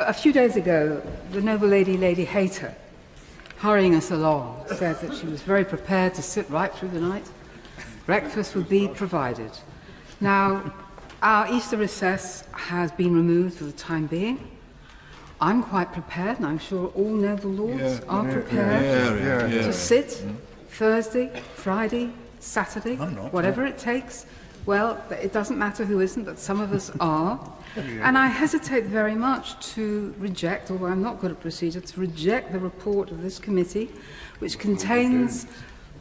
a few days ago, the noble lady, Lady Hayter, hurrying us along, said that she was very prepared to sit right through the night. Breakfast would be provided. Now, our Easter recess has been removed for the time being. I'm quite prepared, and I'm sure all noble lords are prepared to sit Thursday, Friday, Saturday, whatever it takes. Well, it doesn't matter who isn't, but some of us are. And I hesitate very much to reject, although I'm not good at procedure, to reject the report of this committee, which contains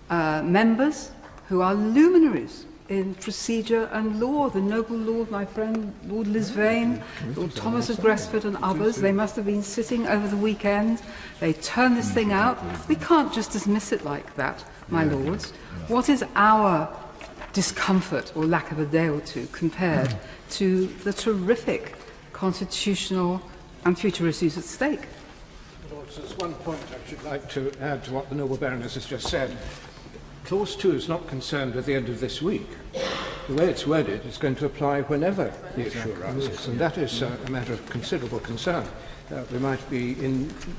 members who are luminaries in procedure and law. The noble lord, my friend, Lord Lisvane, Lord Thomas of Gresford and others, they must have been sitting over the weekend. They turned this thing out. We can't just dismiss it like that, my lords. What is our discomfort or lack of a day or two compared to the terrific constitutional and future issues at stake? Lords, there's one point I should like to add to what the noble Baroness has just said. Clause 2 is not concerned with the end of this week. The way it's worded is going to apply whenever the issue arises, and that is a matter of considerable concern. We might be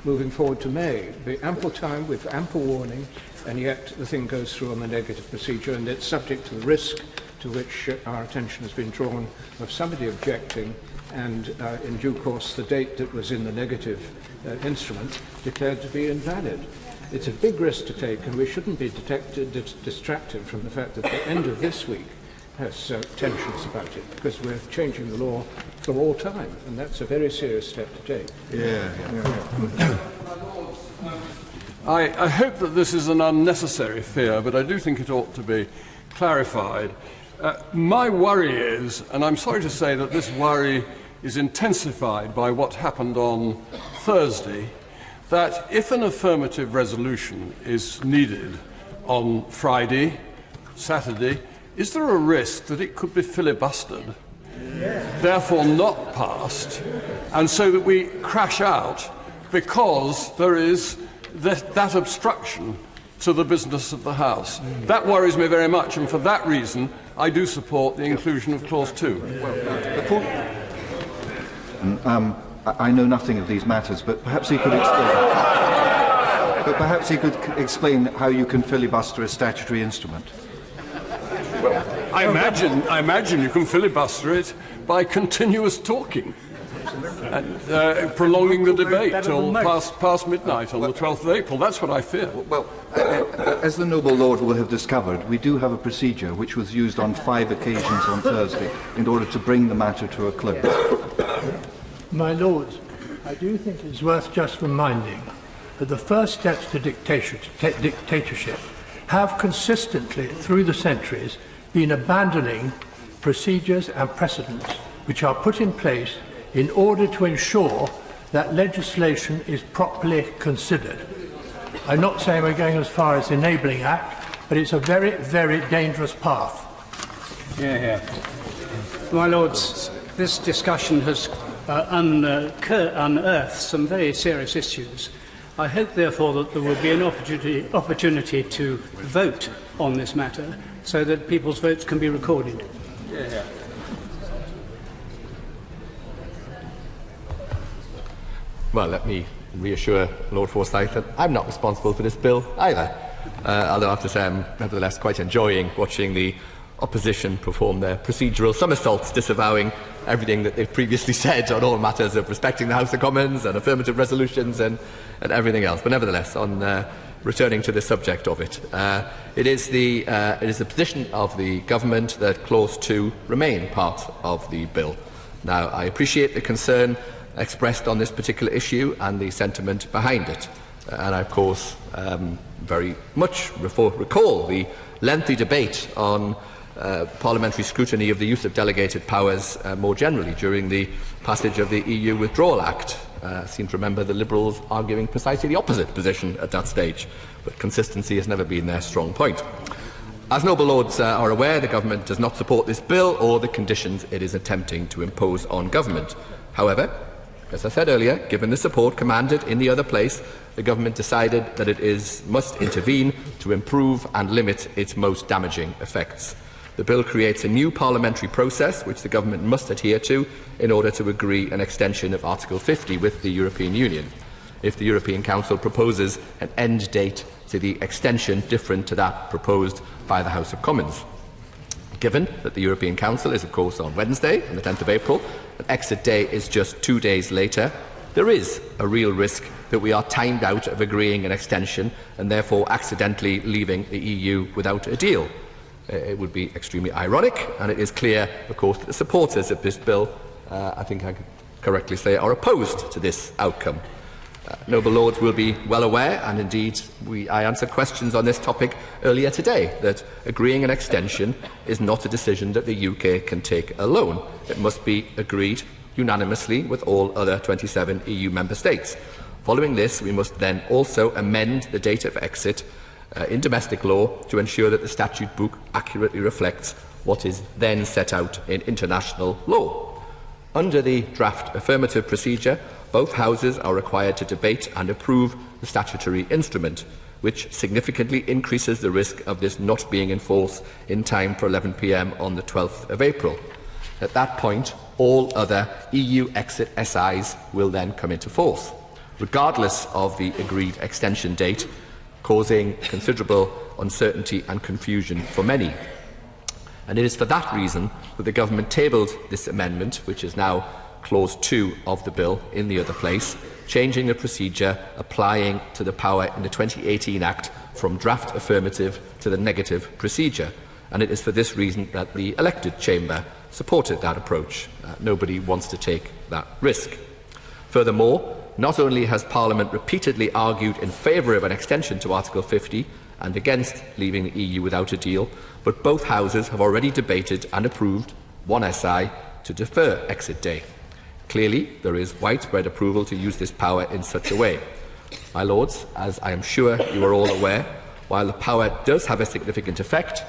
moving forward to May. Be ample time with ample warning, and yet the thing goes through on the negative procedure, and it's subject to the risk to which our attention has been drawn of somebody objecting, and in due course the date that was in the negative instrument declared to be invalid. It's a big risk to take, and we shouldn't be distracted from the fact that the end of this week has tensions about it, because we're changing the law for all time, and that's a very serious step to take. I hope that this is an unnecessary fear, but I do think it ought to be clarified. My worry is, and I'm sorry to say that this worry is intensified by what happened on Thursday, that if an affirmative resolution is needed on Friday, Saturday, is there a risk that it could be filibustered, therefore not passed, and so that we crash out because there is that obstruction to the business of the House? That worries me very much, and for that reason I do support the inclusion of Clause 2. I know nothing of these matters, but perhaps he could explain. How you can filibuster a statutory instrument. Well, I imagine you can filibuster it by continuous talking and prolonging the debate till past midnight on the 12th of April. That's what I fear. Well, as the noble lord will have discovered, we do have a procedure which was used on 5 occasions on Thursday in order to bring the matter to a close. My lords, I do think it's worth just reminding that the first steps to dictatorship have consistently, through the centuries, been abandoning procedures and precedents which are put in place in order to ensure that legislation is properly considered. I'm not saying we're going as far as the Enabling Act, but it's a very, very dangerous path. My lords, this discussion has unearthed some very serious issues. I hope, therefore, that there will be an opportunity to vote on this matter so that people's votes can be recorded. Well, let me reassure Lord Forsyth that I'm not responsible for this bill either. Although I have to say I'm nevertheless quite enjoying watching the opposition perform their procedural somersaults, disavowing everything that they've previously said on all matters of respecting the House of Commons and affirmative resolutions and everything else. But nevertheless, on returning to the subject of it, it is the position of the government that Clause 2 remain part of the bill. Now, I appreciate the concern expressed on this particular issue and the sentiment behind it, and I, of course, very much recall the lengthy debate on parliamentary scrutiny of the use of delegated powers more generally during the passage of the EU Withdrawal Act. I seem to remember the Liberals arguing precisely the opposite position at that stage, but consistency has never been their strong point. As noble lords are aware, the government does not support this bill or the conditions it is attempting to impose on government. However, as I said earlier, given the support commanded in the other place, the government decided that it must intervene to improve and limit its most damaging effects. The bill creates a new parliamentary process which the government must adhere to in order to agree an extension of Article 50 with the European Union. If the European Council proposes an end date to the extension different to that proposed by the House of Commons. Given that the European Council is, of course, on Wednesday, on the 10th of April, and exit day is just 2 days later, there is a real risk that we are timed out of agreeing an extension and therefore accidentally leaving the EU without a deal. It would be extremely ironic, and it is clear, of course, that the supporters of this bill, I think I could correctly say, are opposed to this outcome. Noble Lords will be well aware, and indeed I answered questions on this topic earlier today, that agreeing an extension is not a decision that the UK can take alone. It must be agreed unanimously with all other 27 EU member states. Following this, we must then also amend the date of exit in domestic law to ensure that the statute book accurately reflects what is then set out in international law. Under the draft affirmative procedure, both houses are required to debate and approve the statutory instrument, which significantly increases the risk of this not being in force in time for 11 p.m. on the 12th of April. At that point, all other EU exit SIs will then come into force, regardless of the agreed extension date, causing considerable uncertainty and confusion for many. And it is for that reason that the government tabled this amendment, which is now Clause 2 of the bill in the other place, changing the procedure applying to the power in the 2018 Act from draft affirmative to the negative procedure. And it is for this reason that the elected chamber supported that approach. Nobody wants to take that risk. Furthermore, not only has Parliament repeatedly argued in favour of an extension to Article 50 and against leaving the EU without a deal, but both houses have already debated and approved one SI to defer exit day. Clearly, there is widespread approval to use this power in such a way. My Lords, as I am sure you are all aware, while the power does have a significant effect,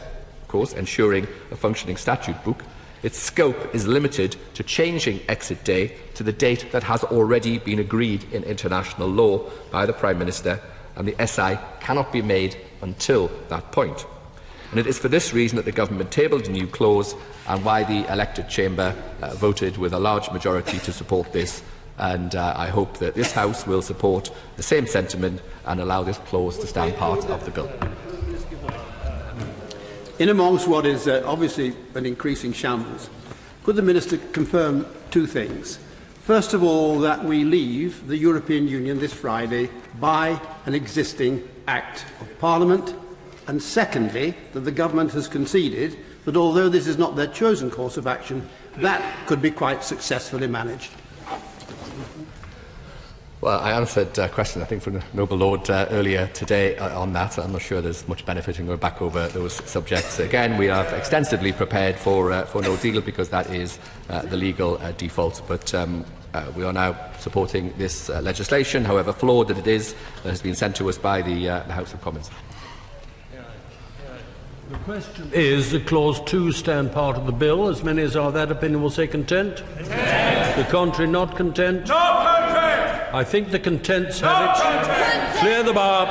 of course, ensuring a functioning statute book, its scope is limited to changing exit day to the date that has already been agreed in international law by the Prime Minister, and the SI cannot be made until that point. And it is for this reason that the government tabled a new clause, and why the elected chamber voted with a large majority to support this. And I hope that this House will support the same sentiment and allow this clause to stand part of the bill. In amongst what is obviously an increasing shambles, could the Minister confirm two things? First of all, that we leave the European Union this Friday by an existing Act of Parliament, and secondly, that the Government has conceded that although this is not their chosen course of action, that could be quite successfully managed. Well, I answered a question, I think, from the Noble Lord earlier today on that. I'm not sure there's much benefit in going back over those subjects. Again, we are extensively prepared for no deal because that is the legal default. But we are now supporting this legislation, however flawed that it is, that has been sent to us by the House of Commons. The question is, that Clause 2 stand part of the bill? As many as are of that opinion will say content. Content. The contrary, not content. Not content. I think the contents have it. Clear the bar.